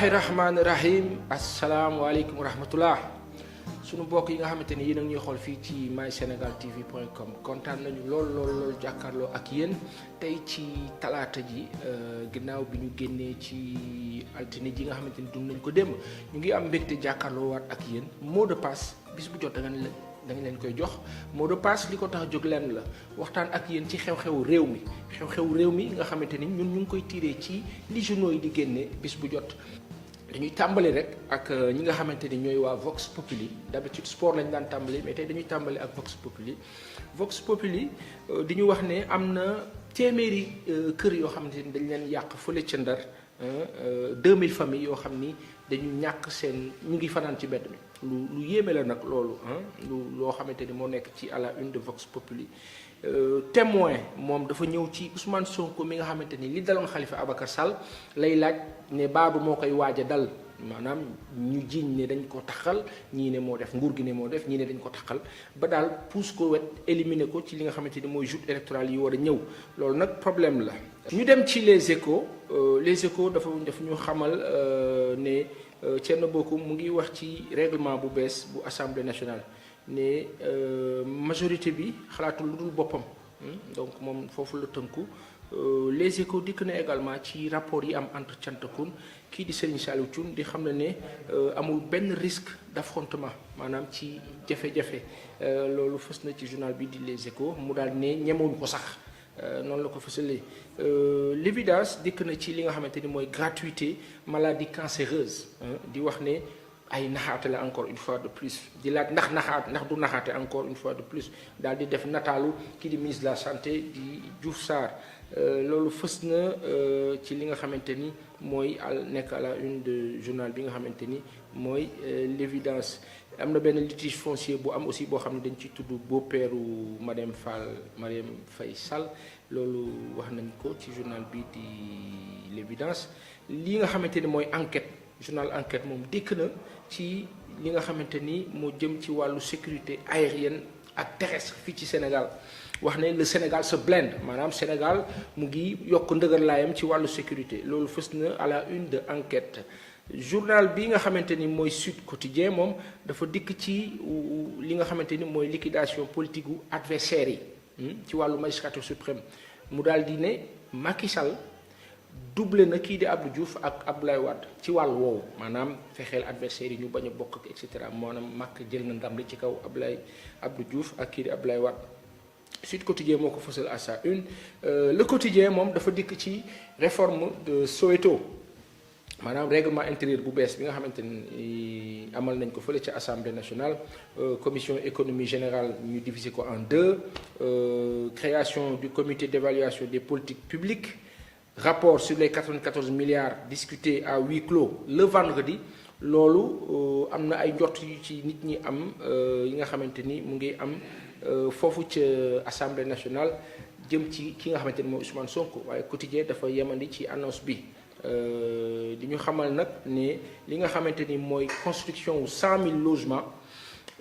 Bismillahirrahmanirrahim. Assalamualaikum warahmatullah. Sunu mbokk yi nga xamanteni yeen ak ñuy xol fi ci mysenegaltv.com kontaan nañu lool jàkkaarloo ak yeen tay ci talaata ji ginnaaw bi ñu génnee ci altine ji nga xamanteni dund nañ ko dem ñu ngi am mbégte jàkkaarloo waat ak yeen mot de passe bis bu jot da nga leen koy jox mot de passe liko tax jog leen la waxtaan ak yeen ci xew-xewu réew mi nga xamanteni ñun ñu ngi koy tiré ci li journaux yi di génné bis bu jot dañuy tàmbali rek ak ñi nga xamante ni ñooy waa Vox Populi d'habitude sport lañ daan tàmbali mais tey dañuy tàmbali ak Vox Populi di ñu wax ne am na téeméeri kër yoo xamante ni dañ leen yàq fële ca Ndar 2000 familles yoo xam ni dañu ñàkk seen ñu ngi fanaan ci mbedd mi lu yéeme la nag loolu loo xamante ni moo nekk ci à la une de Vox Populi témoin moom dafa ñëw ci Ousmane Sonko mi nga xamante ni li daloon Khalifa Ababacar Sall lay laaj ne baadu moo koy waaj a dal maanaam ñu jiiñ ne dañ ko taxal ñii ne moo def nguur gi ne moo def ñii ne dañ ko taxal ba daal pousse ko wet éliminer ko ci li nga xamante ni mooy joute électorale yi war a ñëw loolu nag problème la. ñu dem ci les échos dafa ñu xamal ne Thierno Bocoum mu ngi wax ci règlement bu bees bu assemblée nationale. ne majorité bi xalaatul lu dul boppam donc moom foofu la tënku les échos dikk na également ci rapport yi am entre Thiantacoune kii di Serigne Saliou Thioune di xam ne amul benn risque d'affrontement maanaam ci jafe-jafe loolu fës na ci journal bi di les échos mu daal ne ñemewuñ ko sax noonu la ko fësalee l'évidence dikk na ci li nga xamante ni mooy gratuité maladie cancéreuse di wax ne ay naxaate la encore une fois de plus di laaj ndax du naxaate encore une fois de plus daal di def nataalu kii di ministre de la santé di Diouf Sarr loolu fës na ci li nga xamante ni mooy nekk à la une de journal bi nga xamante ni mooy l'évidence am na benn litige foncier bu am aussi boo xam ne dañ ci tudd beau-pèru Marième Faye Sall loolu wax nañ ko ci journal bi di l'évidence li nga xamante ni mooy enquête journal enquête moom dikk na ci li nga xamante ni moo jëm ci wàllu sécurité aérienne ak terrestre fii ci Sénégal wax ne le Sénégal se blinde maanaam Sénégal mu ngi yokk ndëgër laayam ci wàllu sécurité loolu fës na à la une de enquête journal bi nga xamante ni mooy Sud Quotidien moom dafa dikk ci li nga xamante ni mooy liquidation politique gu adversaires yi ci wàllu magistrature suprême mu daal di ne Macky Sall doublé na kii di Abdou Diouf ak Abdoulaye Wade ci wàllu woowu maanaam fexeel adversaire yi ñu bañ a bokk ak et cetera maanaam Macky jël na ndam li ci kaw Abdou Diouf ak kii di Abdoulaye Wade Sud Quotidien moo ko fësal à sa une le quotidien moom dafa dikk ci réforme de Soweto maanaam règlement intérieur bu bees bi nga xamante ni amal nañ ko fële ci assemblée nationale commission économie générale ñu diviser ko en deux création du comité d'évaluation des politiques publiques rapport sur les 94 milliards discutés à huis clos le vendredi loolu am na ay njort yu ci nit ñi am yi nga xamante ni mu ngi am foofu ca assemblée nationale jëm ci ki nga xamante ni mooy Ousmane Sonko waaye quotidien dafa yemandi ci annonce bi di ñu xamal nag ne li nga xamante ni mooy construction wu 100 000 logements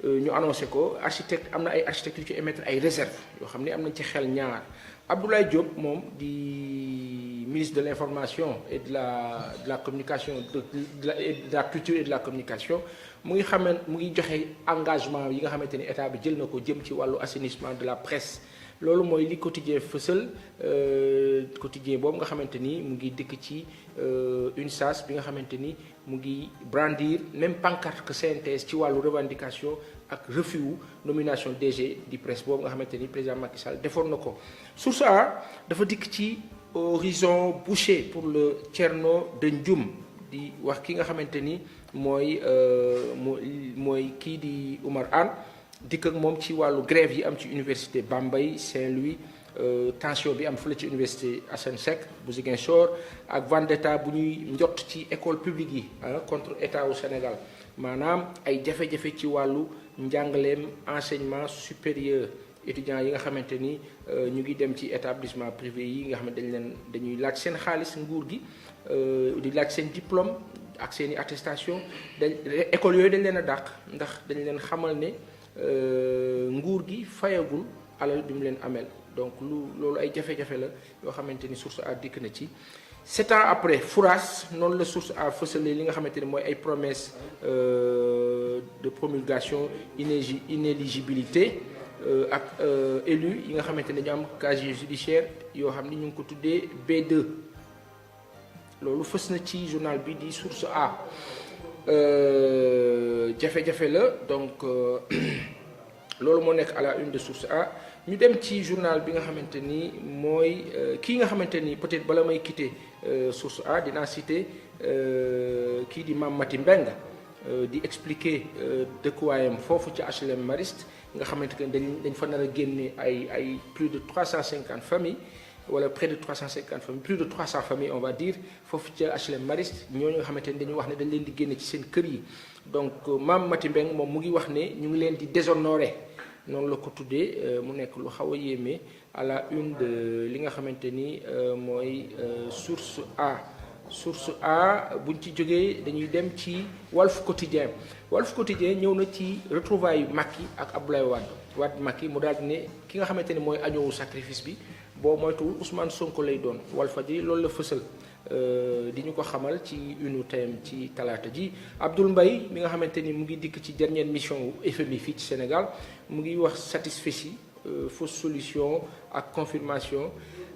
ñu annoncé ko architecte am na ay architectes yu ci émettre ay réserves yoo xam ne am nañ ci xel ñaar Abdoulaye Diop moom di ministre de l'information et de la communication de la culture et de la communication mu ngi joxe engagement yi nga xamante ni état bi jël na ko jëm ci wàllu assainissement de la presse loolu mooy li quotidien fësal quotidien boobu nga xamante ni mu ngi dikk ci UNSAS bi nga xamante ni mu ngi brandir même pancarte que CNTS ci wàllu revendication ak refus wu nomination DG di presse boobu nga xamante ni président Macky Sall defoon na ko. Source A dafa dikk ci horizon bouché pour le Thierno de Ndioum di wax ki nga xamante ni mooy kii di Oumar Anne dikk ak moom ci wàllu grève yi am ci université Bambey Saint-Louis tension bi am fële ci université Assane Seck bu Ziguinchor ak vendetta bu ñuy njott ci école publique yi contre état au Sénégal maanaam ay jafe-jafe ci wàllu njàngaleem enseignement supérieur étudiants yi nga xamante ni ñu ngi dem ci établissement privé yi nga xam ne dañuy laaj seen xaalis nguur gi di laaj seen diplôme ak seen i attestation école yooyu dañ leen a dàq ndax dañ leen xamal ne nguur gi fayagul alal bi mu leen amel donc loolu ay jafe-jafe la yoo xamante ni source a dikk na ci 7 ans après Fouras noonu la source a fësale li nga xamante ni mooy ay promesses de promulgation inéligibilité ak élu yi nga xamante ne ñu am casier judiciaire yoo xam ni ñu ngi ko tuddee B2 loolu fës na ci journal bi di Source A. jafe-jafe la donc loolu moo nekk à la une de Source A. ñu dem ci journal bi nga xamante ni mooy kii nga xamante ni peut-être bala may quitter Source A dinaa citer kii di Mame Maty Mbeng di expliquer dëkkuwaayam foofu ci HLM Mariste nga xamante ne dañ fa nar a génne ay plus de 350 familles wala près de 350 familles plus de 300 familles on va dire foofu ci HLM Mariste ñooñu nga xamante ni dañuy wax ne dañ leen di génne ci seen kër yi donc Mame Maty Mbeng moom mu ngi wax ne ñu ngi leen di déshonorer noonu la ko tuddee mu nekk lu xaw a yéeme à la une de li nga xamante ni mooy Source A. Source A buñ ci jógee dañuy dem ci Walf Quotidien Walf Quotidien ñëw na ci retrouvailles yu Macky ak Abdoulaye Wade Macky mu daal di ne ki nga xamante ni mooy agneau sacrifice bi boo moytuwul Ousmane Sonko lay doon Walfadjri loolu la fësal di ñu ko xamal ci une tayam ci talaata ji. Abdoul Mbaye mi nga xamante ni mu ngi dikk ci dernière mission wu FMI fii ci Sénégal mu ngi wax satisfecit fausse solution ak confirmation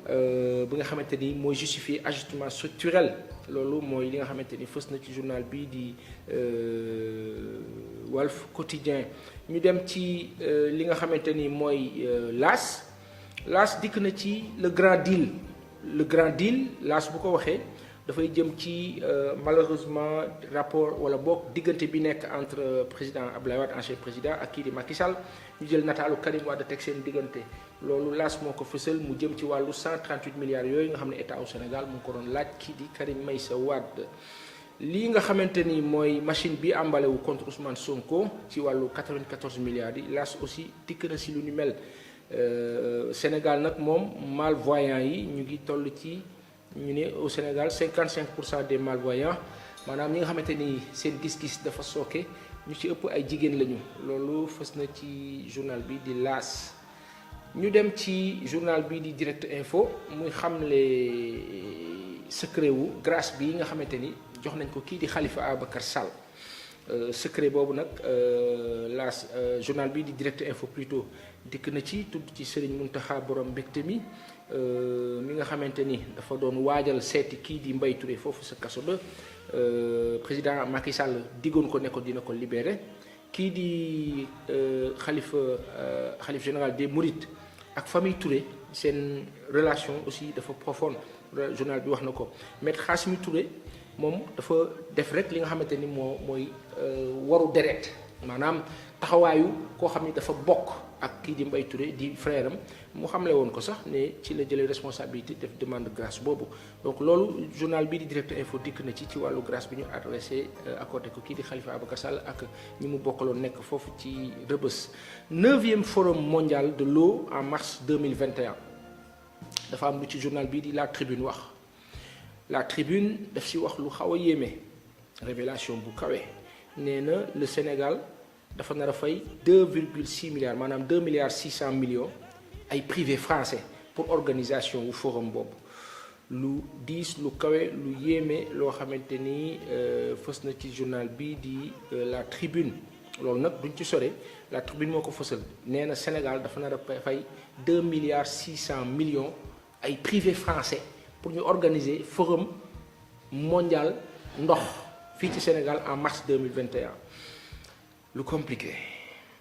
bi nga xamante ni mooy justifier ajustement structurel loolu mooy li nga xamante ni fës na ci journal bii di Walf Quotidien. ñu dem ci li nga xamante ni mooy L'As dikk na ci le grand deal L'As bu ko waxee dafay jëm ci malheureusement rapport wala boog diggante bi nekk entre président Abdoulaye Wade ancien président ak kii di Macky Sall ñu jël nataalu Karim Wade teg seen diggante loolu L'As moo ko fësal mu jëm ci wàllu 138 milliards yooyu nga xam ne état au Sénégal mu ngi ko doon laaj kii di Karim Meïssa Wade. lii nga xamante ni mooy machine bi emballé wu contre Ousmane Sonko ci wàllu 94 milliards yi L'As aussi dikk na si lu ni mel. Sénégal nag moom malvoyants yi ñu ngi toll ci ñu ne au Sénégal 55% des malvoyants maanaam ñi nga xamante ni seen gis-gis dafa sooke ñu ci ëpp ay jigéen lañu loolu fës na ci journal bi di L'As. ñu dem ci journal bi di Direct Info muy xamle secret wu grâce bi nga xamante ni jox nañ ko kii di Khalifa Ababacar Sall. Secret boobu nag journal bi di Direct Info plutôt dikk na ci tudd ci Serigne Mountakha borom mbégte mi nga xamante ni dafa doon waajal seeti kii di Mbaye Touré foofu sa kaso ba président Macky Sall diggoon ko ne ko dina ko libéré kii di xalif général des Mourides ak famille Touré seen relation aussi dafa profonde journal bi wax na ko Maître Khasmi Touré moom dafa def rek li nga xamante ni mooy waru deret maanaam taxawaayu koo xam ni dafa bokk ak kii di Mbaye Touré di frère am mu xamle woon ko sax ne ci la jëlee responsabilité def demande de grâce boobu donc loolu journal bii di Direct Info dikk na ci wàllu grâce bi ñu adressé accordé ko kii di Khalifa Ababacar Sall ak ñi mu bokkaloon nekk foofu ci Rebeuss. 9e forum mondial de l'eau en mars 2021 dafa am lu ci journal bii di La Tribune wax. La Tribune daf si wax lu xaw a yéeme révélation bu kawe nee na le Sénégal dafa nar a fay 2,6 milliards maanaam 2 milliards 600 millions ay privé français pour organisation wu forum boobu lu diis lu kawe lu yéeme loo xamante ni fës na ci journal bi di La Tribune loolu nag duñ ci sore La Tribune moo ko fësal nee na Sénégal dafa nar a fay 2 milliards 600 millions ay privé français pour ñu organiser forum mondial ndox fii ci Sénégal en mars 2021 lu compliqué.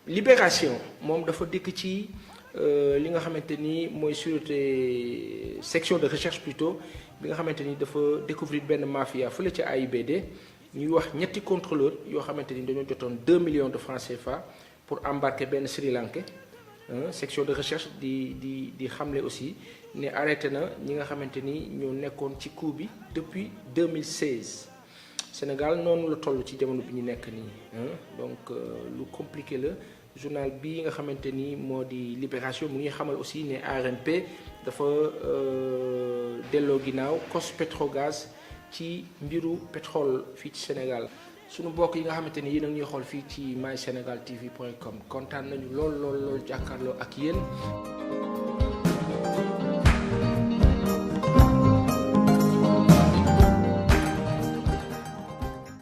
Libération moom dafa dikk ci li nga xamante ni mooy sûreté section de recherche plutôt bi nga xamante ni dafa découvrir benn mafia fële ci AIBD ñuy wax ñetti contrôleur yoo xamante ni dañoo jotoon 2 millions de francs CFA pour embarquer benn Sri Lankais. Section de recherche di xamle aussi ne arrêté na ñi nga xamante ni ñoo nekkoon ci coup bi depuis 2016 Sénégal noonu la toll ci jamono bi ñu nekk nii donc lu compliqué la journal bi nga xamante ni moo di Libération mu ngi xamal aussi ne ARMP dafa delloo ginnaaw cos Petrogaz ci mbiru pétrole fii ci Sénégal. sunu mbokk yi nga xamante ni yéen a ngi ñuy xool fii ci mysenegaltv.com kontaan nañu lool jàkkaarloo ak yéen.